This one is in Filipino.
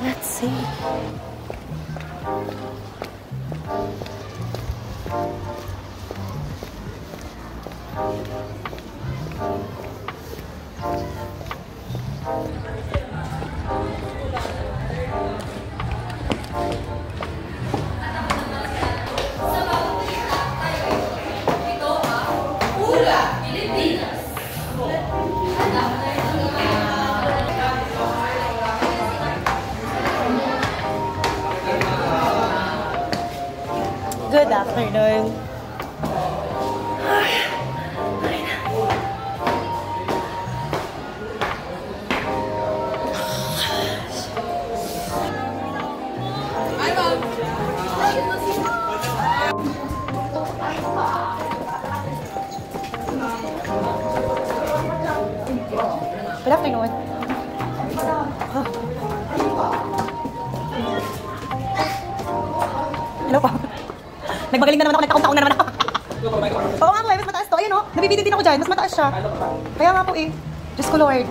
Let's see. Good afternoon. Good afternoon. Hello po. Nagmagaling na naman ako, nagkakaunta-una naman ako. Oo nga po, mas mataas to. Ayun o, nabibidin din ako dyan, mas mataas siya. Kaya nga po eh. Diyos ko Lord.